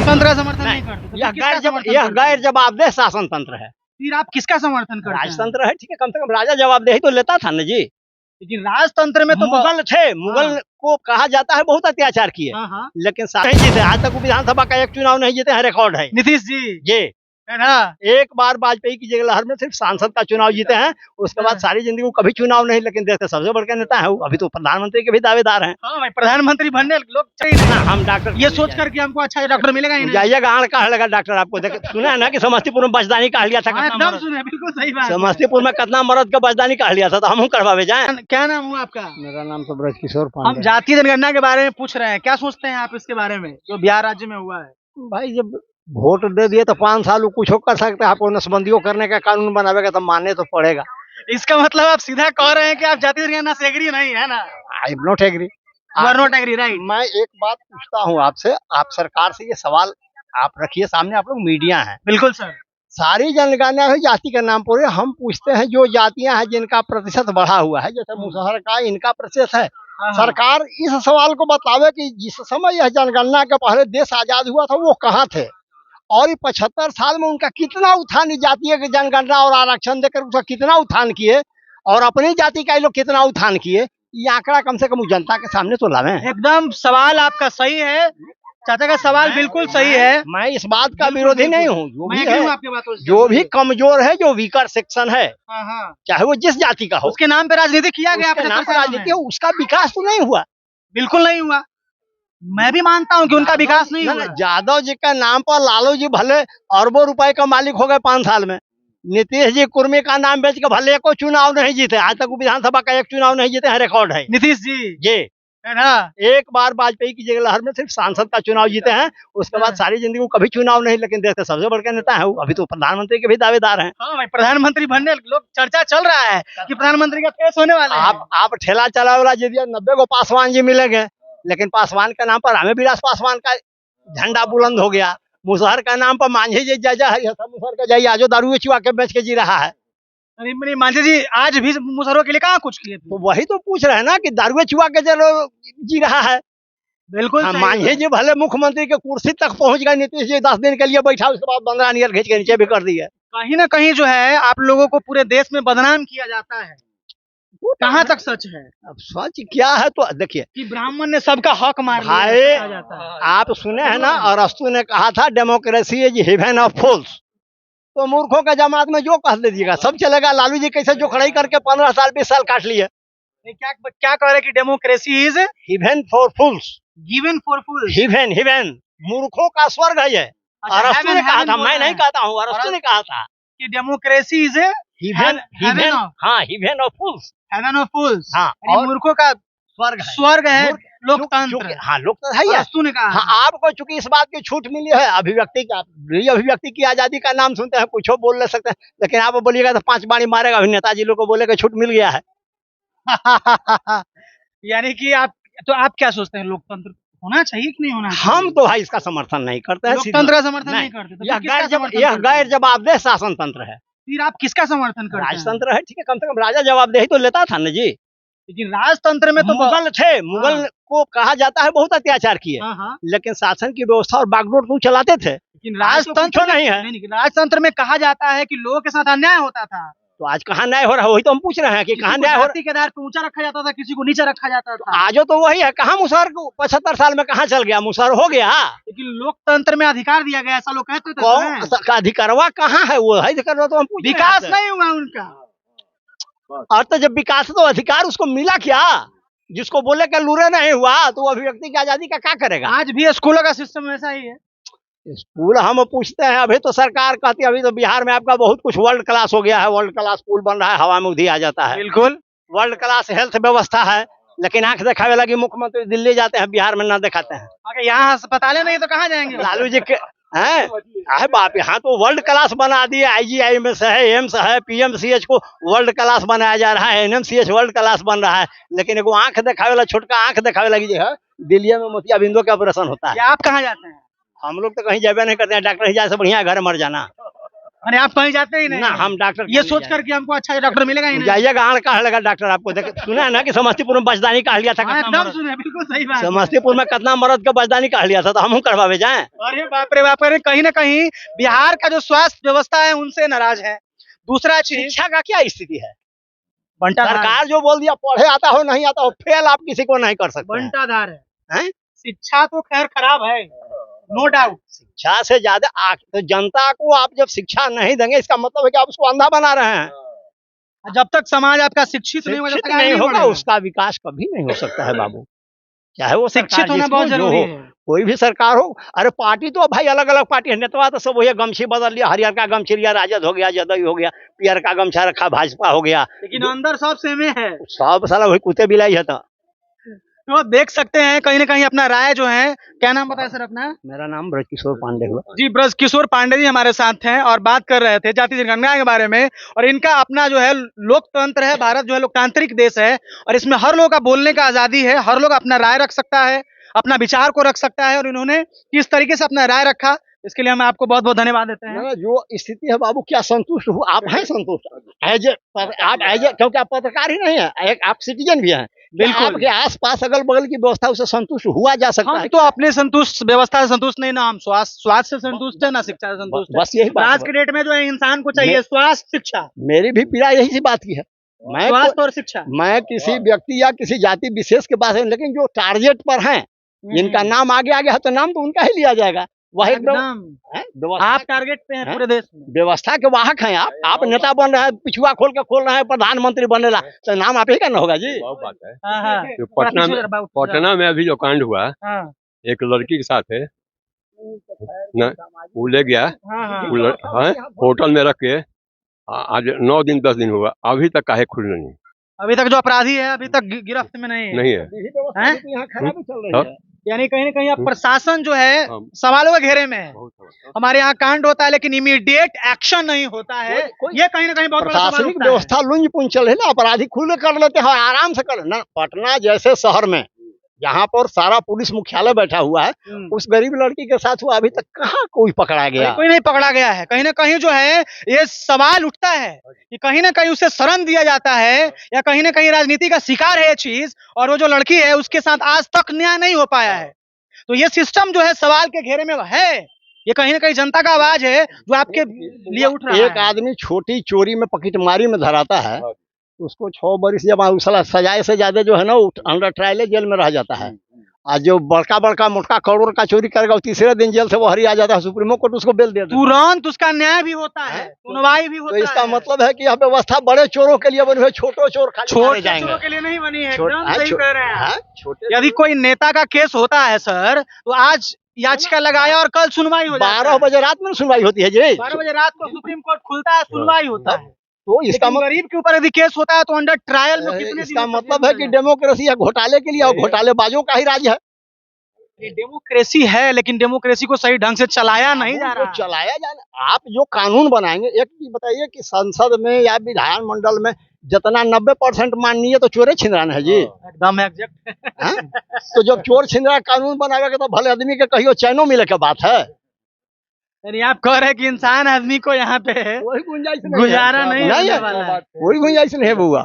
लोकतंत्र का समर्थन नहीं करते तो फिर किसका समर्थन यह करते गैर हैं? जवाबदेह शासन तंत्र है। फिर आप किसका समर्थन करते हैं? राजतंत्र है, ठीक है, कम से कम राजा जवाबदेही तो लेता था ना जी। लेकिन राजतंत्र में तो मुगल थे, मुगल को कहा जाता है बहुत अत्याचार किए, हाँ। लेकिन नहीं जीते आज तक। वो विधानसभा का एक चुनाव नहीं जीते हैं, रिकॉर्ड है नीतीश जी ये। है ना? एक बार वाजपेयी की जगह लहर में सिर्फ सांसद का चुनाव जीते हैं, उसके बाद सारी जिंदगी वो कभी चुनाव नहीं। लेकिन देश के सबसे बड़े नेता है वो, अभी तो प्रधानमंत्री के भी दावेदार हैं। हाँ भाई, प्रधानमंत्री बनने लोग चाहिए ना। हम डॉक्टर ये सोच कर कि हमको अच्छा डॉक्टर मिलेगा ही नहीं। जाइएगा, आड़ कहा लगा डॉक्टर आपको। देख सुना है ना कि समस्तीपुर में बचदानी कहा लिया था। हाँ, एकदम सुने, बिल्कुल सही बात। समस्तीपुर में कितना मर्द का बचदानी कहा लिया था, तो हम करवावे जाए। क्या नाम हुआ आपका? मेरा नाम तो ब्रज किशोर हम पांडे। जातीय जनगणना के बारे में पूछ रहे हैं, क्या सोचते हैं आप इसके बारे में जो बिहार राज्य में हुआ है? भाई जब वोट दे दिए तो 5 साल वो कुछ कर सकते हैं। आपको नसबंदियों करने का कानून बनावेगा तो मानने तो पड़ेगा। इसका मतलब आप सीधा कह रहे हैं कि आप जातीय जनगणना से एग्री नहीं है ना? I am not agree. You are not agree, right? मैं एक बात पूछता हूँ आपसे, आप सरकार से ये सवाल आप रखिए सामने, आप लोग मीडिया हैं। बिल्कुल सर। सारी जनगणना है जाति के नाम पर, हम पूछते हैं जो जातियां हैं जिनका प्रतिशत बढ़ा हुआ है, जैसे मुसहर का इनका प्रतिशत है। सरकार इस सवाल को बतावे कि जिस समय यह जनगणना के पहले देश आजाद हुआ था वो कहाँ थे, और 75 साल में उनका कितना उत्थान, जातीय जनगणना और आरक्षण देकर उसका कितना उत्थान किए, और अपनी जाति का लोग कितना उत्थान किए। ये आंकड़ा कम से कम जनता के सामने तो लावे। एकदम सवाल आपका सही है, चाचा का सवाल बिल्कुल सही है। मैं इस बात का विरोधी नहीं हूँ। जो भी है, आपके बातों से जो भी कमजोर है, जो वीकर सेक्शन है, चाहे वो जिस जाति का हो, उसके नाम पे राजनीति किया गया, उसके नाम पर राजनीति हो, उसका विकास तो नहीं हुआ। बिल्कुल नहीं हुआ। मैं भी मानता हूँ कि उनका विकास नहीं हुआ। यादव जी का नाम पर लालू जी भले अरबों रुपए का मालिक हो गए 5 साल में। नीतीश जी कुर्मी का नाम बेच के भले को चुनाव नहीं जीते, आज तक वो विधानसभा का एक चुनाव नहीं जीते हैं, रिकॉर्ड है नीतीश जी ये। है ना? एक बार वाजपेयी की जगह लहर में सिर्फ सांसद का चुनाव जीते हैं, उसके बाद सारी जिंदगी वो कभी चुनाव नहीं। लेकिन देश के सबसे बड़े नेता है वो, अभी तो प्रधानमंत्री के भी दावेदार हैं। हाँ भाई, प्रधानमंत्री बनने लोग चर्चा चल रहा है कि प्रधानमंत्री का केस होने वाला है। आप ठेला चला वाला जी 90 को पासवान जी मिलेंगे, लेकिन पासवान के नाम पर हमें विलास पासवान का झंडा बुलंद हो गया। मुसहर का नाम पर मांझी जी जजा है, मुसहर का जाइए आजो दारू चुआ के बेच के जी रहा है। अरे मांझी जी आज भी मुसहरों के लिए कहाँ कुछ किए थे? तो वही तो पूछ रहे हैं ना कि दारू चुआ के चलो जी रहा है। बिल्कुल मांझी जी भले मुख्यमंत्री के कुर्सी तक पहुंच गए, नीतीश जी 10 दिन के लिए बैठा, उसके बाद 15 नियर खींच के नीचे भी कर दिए। कहीं ना कहीं जो है आप लोगों को पूरे देश में बदनाम किया जाता है, कहाँ तक सच है? अब सच क्या है तो देखिए कि ब्राह्मण ने सबका हक मार लिया भाई, कहा जाता है। आप सुने हैं ना, अरस्तु ने कहा था डेमोक्रेसी इज हेवन ऑफ फूल्स। तो मूर्खों का जमात में जो कह दीजिएगा सब चलेगा। लालू जी कैसे जो खड़ाई करके 15 साल 20 साल काट लिए। क्या कह रहे कि democracy is haven for fools, given for fools. Heaven heaven मूर्खों का स्वर्ग है ये। अरस्तु ने कहा था, मैं नहीं कहता हूँ, अरस्तु ने कहा था कि डेमोक्रेसी इज हेवन हेवन, हाँ heaven of fools, heaven of fools. हाँ, और मूर्खों का स्वर्ग है लोकतंत्र। हाँ लोकतंत्र है, अरस्तु ने कहा। हाँ, आपको चूंकि इस बात की छूट मिली है, अभिव्यक्ति की आजादी का नाम सुनते हैं, कुछ बोल ले सकते हैं, लेकिन आप बोलिएगा तो 5 बाणी मारेगा। अभी नेताजी लोग को बोले कि छूट मिल गया है। यानी कि आप क्या सोचते हैं, लोकतंत्र होना चाहिए कि नहीं होना चाहिए? हम तो भाई इसका समर्थन नहीं करते हैं, लोकतंत्र का समर्थन नहीं करते तो यह गैर जवाबदेह शासन तंत्र है। फिर आप किसका समर्थन करते हैं? राजतंत्र है, ठीक है, कम से कम राजा जवाबदेही तो लेता था ना जी। लेकिन राजतंत्र में तो मुगल थे, मुगल को कहा जाता है बहुत अत्याचार किए, लेकिन शासन की व्यवस्था और बागडोर तो चलाते थे। लेकिन राजतंत्र नहीं है। राजतंत्र में कहा जाता है कि लोगों के साथ अन्याय होता था। तो आज कहाँ न्याय हो रहा है, वही तो हम पूछ रहे हैं कि कहाँ न्याय हो रहा है। के आधार पर ऊंचा रखा जाता था, किसी को नीचा रखा जाता था। आजो तो वही है, कहाँ मुसहर को 75 साल में कहाँ चल गया, मुसहर हो गया। लेकिन लोकतंत्र में अधिकार दिया गया, ऐसा लोग कहते थे। अधिकारवा कहाँ है, वो है अधिकार तो हम पूछ रहे हैं। विकास नहीं हुआ उनका। और तो जब विकास तो अधिकार उसको मिला क्या, जिसको बोले कि लूरे नहीं हुआ तो वो अभिव्यक्ति की आजादी का क्या करेगा। आज भी स्कूलों का सिस्टम ऐसा ही है। स्कूल हम पूछते हैं, अभी तो सरकार कहती है अभी तो बिहार में आपका बहुत कुछ वर्ल्ड क्लास हो गया है, वर्ल्ड क्लास स्कूल बन रहा है, हवा में उधी आ जाता है। बिल्कुल वर्ल्ड क्लास हेल्थ व्यवस्था है, लेकिन आंख दिखावे लगी मुख्यमंत्री दिल्ली जाते हैं, बिहार में ना दिखाते हैं। अगर यहाँ अस्पताल नहीं तो कहाँ जाएंगे लालू जी के हैं? अरे बाप, यहाँ तो वर्ल्ड क्लास बना दिए। IGIMS है, एम्स है, PMCH को वर्ल्ड क्लास बनाया जा रहा है, NMCH वर्ल्ड क्लास बन रहा है, लेकिन एगो आंख दिखावे वाला छोटका आंख दिखावे लगी है, दिल्ली में मोतियाबिंदु का ऑपरेशन होता है। आप कहाँ जाते हैं? हम लोग तो कहीं जाबे नहीं करते हैं, डॉक्टर ही जाए से बढ़िया घर मर जाना। अरे आप कहीं जाते ही नहीं ना हम डॉक्टर ये सोच कर कि हमको अच्छा डॉक्टर मिलेगा ही नहीं। जाइएगा आड़ काट लगा डॉक्टर आपको देख सुना है ना कि समस्तीपुर में बचदानी काट लिया था हाँ, कितना एकदम मर्द। सुने, बिल्कुल सही बात है। समस्तीपुर में कितना मर्द का बचदानी काट लिया था तो हम करवावे जाए। अरे बाप रे बाप रे, कहीं ना कहीं बिहार का जो स्वास्थ्य व्यवस्था है उनसे नाराज है। दूसरा चीज शिक्षा का क्या स्थिति है? बंटाधार सरकार जो बोल दिया पढ़े आता हो नहीं आता हो फेल आप किसी को नहीं कर सकते हैं। बंटाधार है। हैं? शिक्षा तो खैर खराब है, नो डाउट। शिक्षा से ज्यादा तो जनता को आप जब शिक्षा नहीं देंगे इसका मतलब है कि आप उसको अंधा बना रहे हैं। जब तक समाज आपका शिक्षित नहीं होगा, जब शिक्षित तक आगे नहीं होगा बढ़ेगा। उसका विकास कभी नहीं हो सकता है बाबू, चाहे वो शिक्षित सरकार होना जिसमें बहुत जो जरूरी हो, है। कोई भी सरकार हो। अरे पार्टी तो भाई अलग अलग पार्टी है, नेता तो सब वही गमछी बदल लिया, हरियर का गमछी लिया राजद हो गया, जदयू हो गया, पियर का गमछा रखा भाजपा हो गया, लेकिन अंदर सब सेम है। सब साला वही कुत्ते बिलाई है। तो आप देख सकते हैं कहीं ना कहीं अपना राय जो है, क्या नाम बताया सर अपना? मेरा नाम ब्रजकिशोर पांडे हुआ जी, ब्रज किशोर पांडे जी हमारे साथ हैं और बात कर रहे थे जाति जनगणना के बारे में। और इनका अपना जो है लोकतंत्र है, भारत जो है लोकतांत्रिक देश है और इसमें हर लोग का बोलने का आजादी है, हर लोग अपना राय रख सकता है, अपना विचार को रख सकता है। और इन्होंने किस तरीके से अपना राय रखा, इसके लिए हम आपको बहुत बहुत धन्यवाद देते हैं। मेरा जो स्थिति है बाबू क्या संतुष्ट हो आप? हैं संतुष्ट एज आप एज क्योंकि आप पत्रकार ही नहीं है, एक आप सिटीजन भी हैं। बिल्कुल। आपके आसपास अगल बगल की व्यवस्था उससे संतुष्ट हुआ जा सकता हम है? तो अपने संतुष्ट व्यवस्था से संतुष्ट नहीं, ना हम स्वास्थ्य से संतुष्ट है, ना शिक्षा से संतुष्ट है। बस यही बात आज है। के डेट में जो है इंसान को चाहिए स्वास्थ्य, शिक्षा, मेरी भी पीड़ा यही सी बात की है। स्वास्थ्य और शिक्षा। मैं किसी व्यक्ति या किसी जाति विशेष के पास है, लेकिन जो टारगेट पर हैं जिनका नाम आगे आ गया है तो नाम तो उनका ही लिया जाएगा। वह एकदम एकदम आप टारगेट पे हैं पूरे देश में। व्यवस्था के वाहक हैं आप नेता बन रहे हैं, पिछुआ खोल रहे हैं, प्रधानमंत्री बनेला तो नाम आप ही का ना होगा जी। बहुत बात है। हाँ, हाँ। जो पटना में अभी जो कांड हुआ, हाँ, एक लड़की के साथ है न, वो ले गया, हाँ, हाँ। वो होटल में रख के आज 9 दिन 10 दिन हुआ, अभी तक काहे खुल नहीं अभी तक जो अपराधी है अभी तक गिरफ्त में नहीं है। नहीं है। हैं? यहाँ खराबी चल रही है। यानी कहीं ना कहीं अब प्रशासन जो है हाँ। सवालों के घेरे में है। बहुत समस्या। हमारे यहाँ कांड होता है लेकिन इमीडिएट एक्शन नहीं होता है। ये कहीं ना कहीं बहुत बड़ा सवाल प्रशासनिक उठता है। व्यवस्था लुंज पुंज चल रही है ना, अपराधी खुले कर लेते हैं, आराम से कर ना। पटना जैसे शहर में जहाँ पर सारा पुलिस मुख्यालय बैठा हुआ है, उस गरीब लड़की के साथ हुआ, अभी तक कहाँ कोई पकड़ा गया? कोई नहीं पकड़ा गया है। कहीं ना कहीं जो है ये सवाल उठता है कि कहीं ना कहीं उसे शरण दिया जाता है या कहीं ना कहीं राजनीति का शिकार है ये चीज। और वो जो लड़की है उसके साथ आज तक न्याय नहीं हो पाया है। तो ये सिस्टम जो है सवाल के घेरे में है। ये कहीं ना कहीं जनता का आवाज है जो आपके लिए उठ रहा है। एक आदमी छोटी चोरी में पकिटमारी में धराता है, उसको 6 बरिस जब सजाए से ज्यादा जो है ना अंडर ट्रायल जेल में रह जाता है। आज जो बड़का मोटका करोड़ का चोरी करेगा वो तीसरे दिन जेल से बाहर आ जाता है, सुप्रीमो कोर्ट उसको बेल दे देता है। तुरंत उसका न्याय भी होता है, सुनवाई भी होता तो है। इसका मतलब है कि यह व्यवस्था बड़े चोरों के लिए बनी हुई है, छोटे चोर खाली मारे छोटे जाएंगे। चोरों के लिए नहीं बनी है। छोट- एकदम हाँ, सही कह रहे हैं आप। हाँ, छोटे यदि कोई नेता का केस होता है सर तो आज याचिका लगाया और कल सुनवाई हो जाती है। 12 बजे रात में सुनवाई होती है जी। 12 बजे रात को सुप्रीम कोर्ट खुलता है, सुनवाई होता है। तो इसका लेकिन गरीब के ऊपर यदि केस होता है तो अंडर ट्रायल में कितने इसका दिनों तक मतलब है जेल कि में डेमोक्रेसी या घोटाले के लिए और घोटालेबाजों का ही राज है। ये डेमोक्रेसी है लेकिन डेमोक्रेसी को सही ढंग से चलाया नहीं जा वो रहा। चलाया जाना। आप जो कानून बनाएंगे, एक चीज बताइए कि संसद में या विधान मंडल में जितना 90% माननीय तो चोरे छिंदरान है जी। एकदम एग्जैक्ट। हाँ? तो जब चोर छिंदरा कानून बनावेगा तो भले आदमी के कहियो चैनो मिले के बात है। यानी आप कह रहे हैं कि इंसान आदमी को यहाँ पे वही गुंजाइश गुजारा नहीं नहीं होने है, वाला है। वही गुंजाइश नहीं है बुआ।